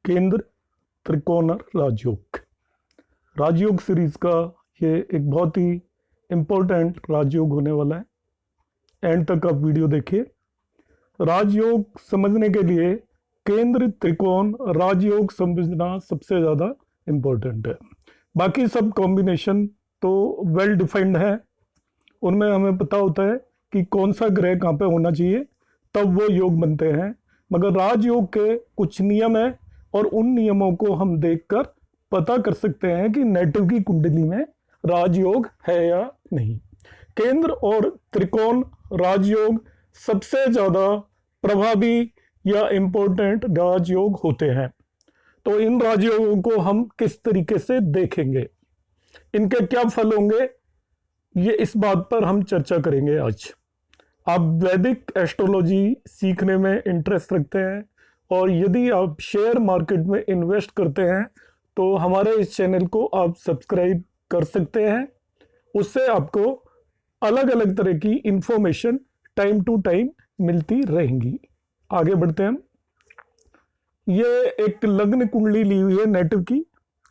केंद्र त्रिकोण राजयोग। राजयोग सीरीज का ये एक बहुत ही इम्पोर्टेंट राजयोग होने वाला है। एंड तक आप वीडियो देखिए। राजयोग समझने के लिए केंद्र त्रिकोण राजयोग समझना सबसे ज़्यादा इम्पोर्टेंट है। बाकी सब कॉम्बिनेशन तो वेल डिफाइंड है, उनमें हमें पता होता है कि कौन सा ग्रह कहाँ पे होना चाहिए, तब वो योग बनते हैं। मगर राजयोग के कुछ नियम हैं और उन नियमों को हम देखकर पता कर सकते हैं कि नेटिव की कुंडली में राजयोग है या नहीं। केंद्र और त्रिकोण राजयोग सबसे ज्यादा प्रभावी या इम्पोर्टेंट राजयोग होते हैं। तो इन राजयोगों को हम किस तरीके से देखेंगे, इनके क्या फल होंगे, ये इस बात पर हम चर्चा करेंगे आज। आप वैदिक एस्ट्रोलॉजी सीखने में इंटरेस्ट रखते हैं और यदि आप शेयर मार्केट में इन्वेस्ट करते हैं तो हमारे इस चैनल को आप सब्सक्राइब कर सकते हैं। उससे आपको अलग अलग तरह की इंफॉर्मेशन टाइम टू टाइम मिलती रहेंगी। आगे बढ़ते हैं हम। ये एक लग्न कुंडली ली हुई है नेटिव की,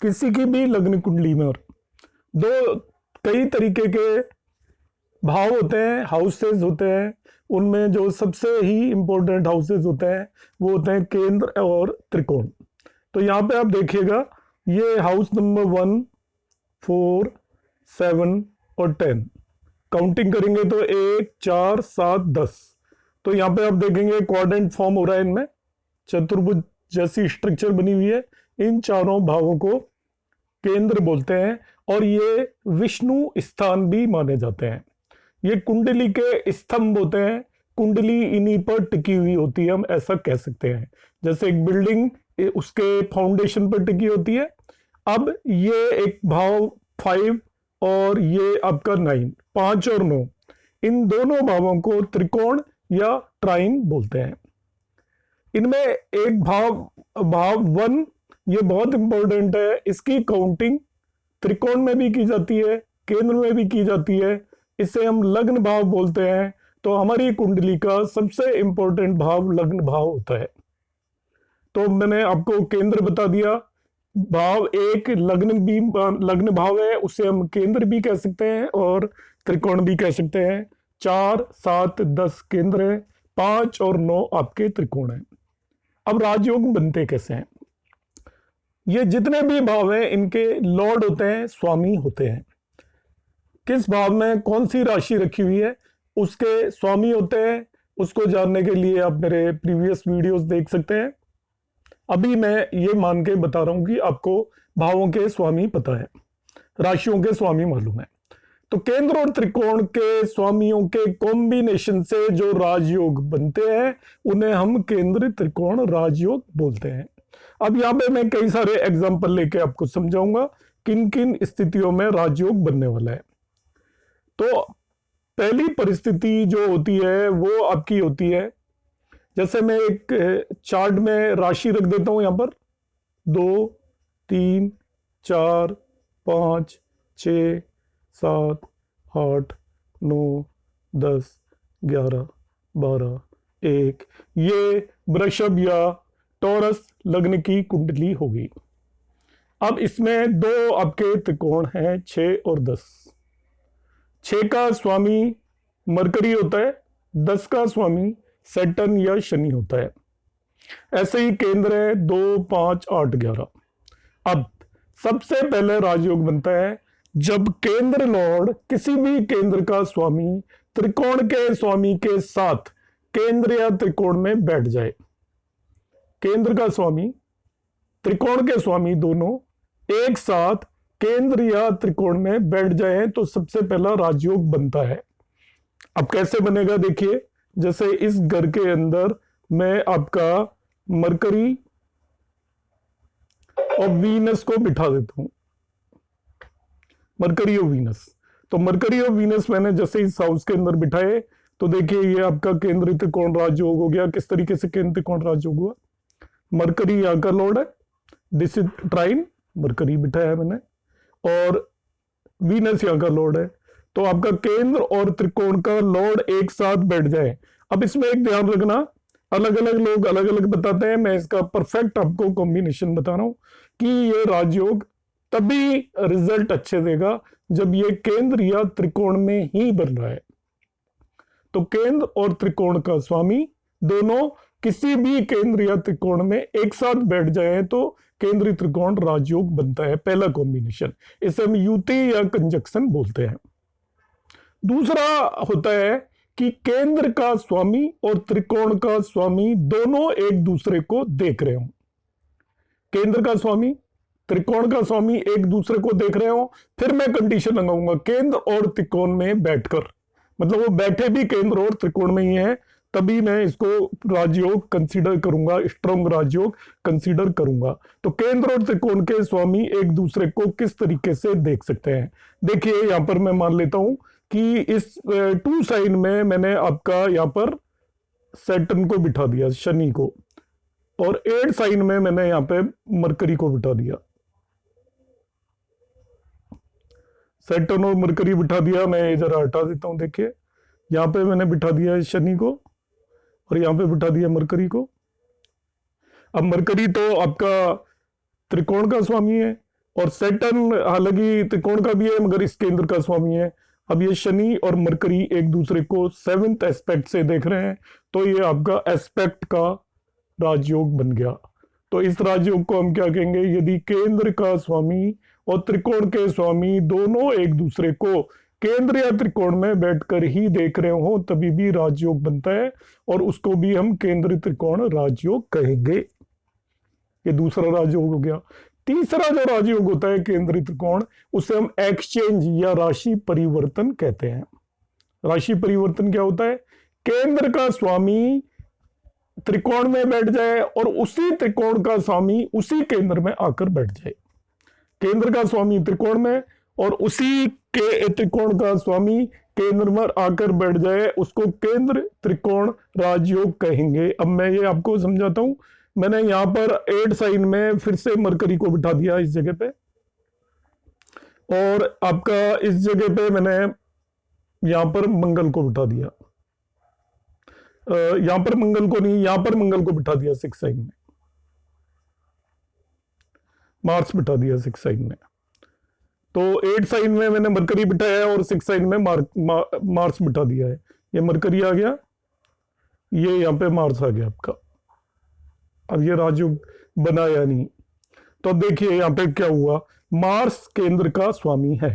किसी की भी लग्न कुंडली में। और दो कई तरीके के भाव होते हैं, हाउसेस होते हैं। उनमें जो सबसे ही इंपॉर्टेंट हाउसेस होते हैं वो होते हैं केंद्र और त्रिकोण। तो यहाँ पे आप देखिएगा, ये हाउस नंबर 1, 4, 7 और 10 काउंटिंग करेंगे तो 1, 4, 7, 10। तो यहाँ पे आप देखेंगे क्वाड्रेंट फॉर्म हो रहा है, इनमें चतुर्भुज जैसी स्ट्रक्चर बनी हुई है। इन चारों भावों को केंद्र बोलते हैं और ये विष्णु स्थान भी माने जाते हैं। ये कुंडली के स्तंभ होते हैं, कुंडली इन्हीं पर टिकी हुई होती है, हम ऐसा कह सकते हैं। जैसे एक बिल्डिंग उसके फाउंडेशन पर टिकी होती है। अब ये एक भाव 5 और ये आपका 9, 5 और 9, इन दोनों भावों को त्रिकोण या ट्राइन बोलते हैं। इनमें एक भाव 1, ये बहुत इंपॉर्टेंट है। इसकी काउंटिंग त्रिकोण में भी की जाती है, केंद्र में भी की जाती है। इसे हम लग्न भाव बोलते हैं। तो हमारी कुंडली का सबसे इंपॉर्टेंट भाव लग्न भाव होता है। तो मैंने आपको केंद्र बता दिया। भाव 1 लग्न भाव है, उसे हम केंद्र भी कह सकते हैं और त्रिकोण भी कह सकते हैं। 4, 7, 10 केंद्र है, 5 और 9 आपके त्रिकोण है। अब राजयोग बनते कैसे हैं? ये जितने भी भाव हैं इनके लॉर्ड होते हैं, स्वामी होते हैं। किस भाव में कौन सी राशि रखी हुई है उसके स्वामी होते हैं। उसको जानने के लिए आप मेरे प्रीवियस वीडियोस देख सकते हैं। अभी मैं ये मान के बता रहा हूं कि आपको भावों के स्वामी पता है, राशियों के स्वामी मालूम है। तो केंद्र और त्रिकोण के स्वामियों के कॉम्बिनेशन से जो राजयोग बनते हैं उन्हें हम केंद्र त्रिकोण राजयोग बोलते हैं। अब यहाँ पे मैं कई सारे एग्जाम्पल लेके आपको समझाऊंगा किन किन स्थितियों में राजयोग बनने वाला है। तो पहली परिस्थिति जो होती है वो आपकी होती है, जैसे मैं एक चार्ट में राशि रख देता हूं, यहां पर 2, 3, 4, 5, 6, 7, 8, 9, 10, 11, 12, 1। ये वृषभ या टॉरस लग्न की कुंडली होगी। अब इसमें दो आपके त्रिकोण हैं, 6 और 10। 6 का स्वामी मरकरी होता है, 10 का स्वामी सैटर्न या शनि होता है। ऐसे ही केंद्र है 2, 5, 8, 11। अब सबसे पहले राजयोग बनता है जब केंद्र लॉर्ड किसी भी केंद्र का स्वामी त्रिकोण के स्वामी के साथ केंद्र या त्रिकोण में बैठ जाए। केंद्र का स्वामी त्रिकोण के स्वामी दोनों एक साथ केंद्र या त्रिकोण में बैठ जाए तो सबसे पहला राजयोग बनता है। अब कैसे बनेगा देखिए, जैसे इस घर के अंदर मैं आपका मरकरी और वीनस को बिठा देता हूं। मरकरी और वीनस, तो मरकरी और वीनस मैंने जैसे इस हाउस के अंदर बिठाए तो देखिए ये आपका केंद्र त्रिकोण राजयोग हो गया। किस तरीके से केंद्र त्रिकोण राजयोग हुआ? मरकरी यहाँ का लॉर्ड है, दिस इज ट्राइन, मरकरी बिठाया है मैंने, और वीनस यहाँ का लॉर्ड है। तो आपका केंद्र और त्रिकोण का लॉर्ड एक साथ बैठ जाए। अब इसमें एक ध्यान रखना, अलग अलग लोग अलग अलग बताते हैं, मैं इसका परफेक्ट आपको कॉम्बिनेशन बता रहा हूं कि ये राजयोग तभी रिजल्ट अच्छे देगा जब ये केंद्र या त्रिकोण में ही बन रहा है। तो केंद्र और त्रिकोण का स्वामी दोनों किसी भी केंद्र या त्रिकोण में एक साथ बैठ जाए तो केंद्रीय त्रिकोण राजयोग बनता है, पहला कॉम्बिनेशन। इसे हम युति या कंजक्शन बोलते हैं। दूसरा होता है कि केंद्र का स्वामी और त्रिकोण का स्वामी दोनों एक दूसरे को देख रहे हो। केंद्र का स्वामी त्रिकोण का स्वामी एक दूसरे को देख रहे हो, फिर मैं कंडीशन लगाऊंगा केंद्र और त्रिकोण में बैठकर, मतलब वो बैठे भी केंद्र और त्रिकोण में ही है, तभी मैं इसको राजयोग कंसीडर करूंगा, स्ट्रॉन्ग राजयोग कंसीडर करूंगा। तो केंद्र और त्रिकोण के स्वामी एक दूसरे को किस तरीके से देख सकते हैं, देखिए यहां पर मैं मान लेता हूं कि इस 2 साइन में मैंने आपका यहां पर सैटर्न को बिठा दिया, शनि को, और 8 साइन में मैंने यहां पे मरकरी को बिठा दिया। सैटर्न और मरकरी बिठा दिया, मैं जरा हटा देता हूं, देखिए यहां पे मैंने बिठा दिया शनि को और यहां पे बिठा दिया मरकरी को। अब मरकरी तो आपका त्रिकोण का स्वामी है और सैटर्न हालांकि त्रिकोण का भी है मगर इस केंद्र का स्वामी है। अब ये शनि और मरकरी एक दूसरे को 7th एस्पेक्ट से देख रहे हैं, तो ये आपका एस्पेक्ट का राजयोग बन गया। तो इस राजयोग को हम क्या कहेंगे, यदि केंद्र का स्वामी और त्रिकोण के स्वामी दोनों एक दूसरे को केंद्र या त्रिकोण में बैठकर ही देख रहे हो तभी भी राजयोग बनता है, और उसको भी हम केंद्र त्रिकोण राजयोग कहेंगे। ये दूसरा राजयोग हो गया। तीसरा जो राजयोग होता है केंद्रीय त्रिकोण, उसे हम एक्सचेंज या राशि परिवर्तन कहते हैं। राशि परिवर्तन क्या होता है, केंद्र का स्वामी त्रिकोण में बैठ जाए और उसी त्रिकोण का स्वामी उसी केंद्र में आकर बैठ जाए। केंद्र का स्वामी त्रिकोण में और उसी के त्रिकोण का स्वामी केंद्र में आकर बैठ जाए, उसको केंद्र त्रिकोण राजयोग कहेंगे। अब मैं ये आपको समझाता हूं। मैंने यहां पर 8 साइन में फिर से मरकरी को बिठा दिया इस जगह पे, और आपका इस जगह पे मैंने यहां पर मंगल को बिठा दिया, यहां पर मंगल को नहीं, यहां पर मंगल को बिठा दिया 6 साइन में, मार्स बिठा दिया 6 साइन में। तो 8 साइन में मैंने मरकरी बिठाया है और 6 साइन में मार्स बिठा दिया है। ये मरकरी आ गया, ये यहां पे मार्स आ गया आपका। अब ये राजयोग बनाया नहीं, तो अब देखिए यहां पे क्या हुआ, मार्स केंद्र का स्वामी है,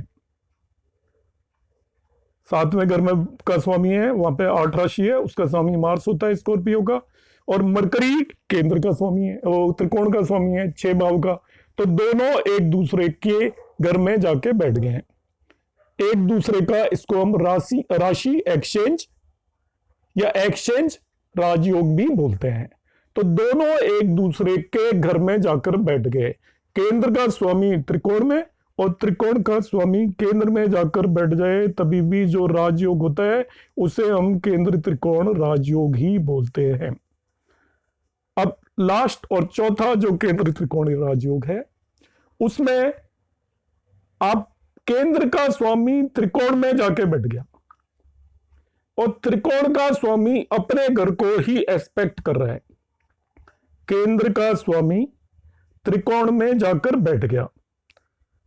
7वें घर में का स्वामी है, वहां पे 8 राशि है, उसका स्वामी मार्स होता है स्कॉर्पियो का, और मरकरी केंद्र का स्वामी है, वो त्रिकोण का स्वामी है 6 भाव का। तो दोनों एक दूसरे के घर में जाके बैठ गए हैं, एक दूसरे का, इसको हम राशि एक्सचेंज या एक्सचेंज राजयोग भी बोलते हैं। तो दोनों एक दूसरे के घर में जाकर बैठ गए, केंद्र का स्वामी त्रिकोण में और त्रिकोण का स्वामी केंद्र में जाकर बैठ जाए, तभी भी जो राजयोग होता है उसे हम केंद्र त्रिकोण राजयोग ही बोलते हैं। अब लास्ट और चौथा जो केंद्र त्रिकोणीय राजयोग है, उसमें आप केंद्र का स्वामी त्रिकोण में जाके बैठ गया और त्रिकोण का स्वामी अपने घर को ही एस्पेक्ट कर रहा है। केंद्र का स्वामी त्रिकोण में जाकर बैठ गया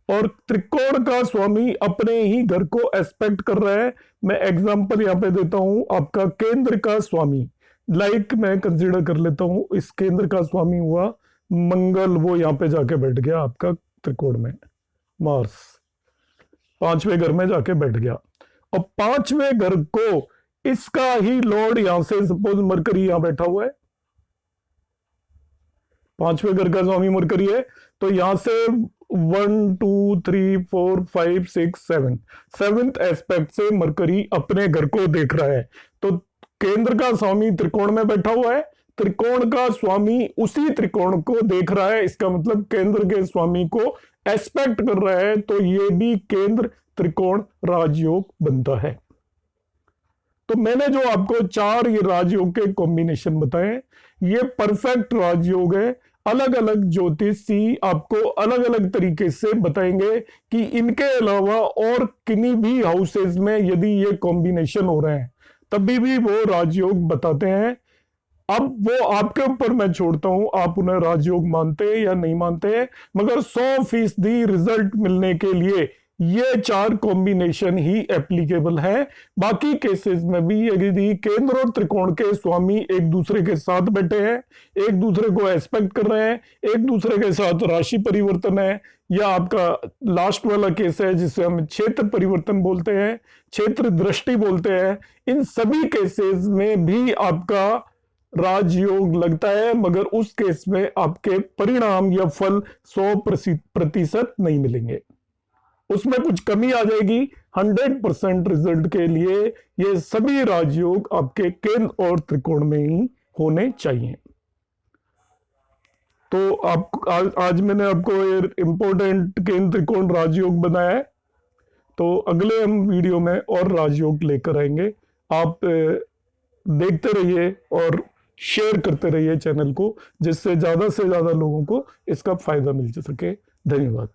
और त्रिकोण का स्वामी अपने ही घर को एस्पेक्ट कर रहा है। मैं एग्जांपल यहां पे देता हूं, आपका केंद्र का स्वामी, लाइक मैं कंसीडर कर लेता हूं, इस केंद्र का स्वामी हुआ मंगल, वो यहां पे जाके बैठ गया आपका त्रिकोण में, मार्स 5वें घर में जाके बैठ गया, और 5वें घर को इसका ही लॉर्ड यहां से, सपोज मरकरी यहां बैठा हुआ है, 5वें घर का स्वामी मरकरी है, तो यहां से 1 2 3 4 5 6 7 7th एस्पेक्ट से मरकरी अपने घर को देख रहा है। तो केंद्र का स्वामी त्रिकोण में बैठा हुआ है, त्रिकोण का स्वामी उसी त्रिकोण को देख रहा है, इसका मतलब केंद्र के स्वामी को एस्पेक्ट कर रहा है, तो ये भी केंद्र त्रिकोण राजयोग बनता है। तो मैंने जो आपको 4 ये राजयोग के कॉम्बिनेशन बताए, ये परफेक्ट राजयोग है। अलग अलग ज्योतिषी आपको अलग अलग तरीके से बताएंगे कि इनके अलावा और किन्हीं भी हाउसेज में यदि ये कॉम्बिनेशन हो रहे हैं तभी भी वो राजयोग बताते हैं। अब वो आपके ऊपर मैं छोड़ता हूं, आप उन्हें राजयोग मानते हैं या नहीं मानते हैं, मगर 100% रिजल्ट मिलने के लिए ये 4 कॉम्बिनेशन ही एप्लीकेबल है। बाकी केसेस में भी यदि केंद्र और त्रिकोण के स्वामी एक दूसरे के साथ बैठे हैं, एक दूसरे को एस्पेक्ट कर रहे हैं, एक दूसरे के साथ राशि परिवर्तन है, या आपका लास्ट वाला केस है जिसे हम क्षेत्र परिवर्तन बोलते हैं, क्षेत्र दृष्टि बोलते हैं, इन सभी केसेस में भी आपका राजयोग लगता है, मगर उस केस में आपके परिणाम या फल 100% नहीं मिलेंगे, उसमें कुछ कमी आ जाएगी। 100% रिजल्ट के लिए ये सभी राजयोग आपके केंद्र और त्रिकोण में ही होने चाहिए। तो आज मैंने आपको ये इंपॉर्टेंट केंद्र त्रिकोण राजयोग बनाया है। तो अगले हम वीडियो में और राजयोग लेकर आएंगे। आप देखते रहिए और शेयर करते रहिए चैनल को, जिससे ज्यादा से ज्यादा लोगों को इसका फायदा मिल सके। धन्यवाद।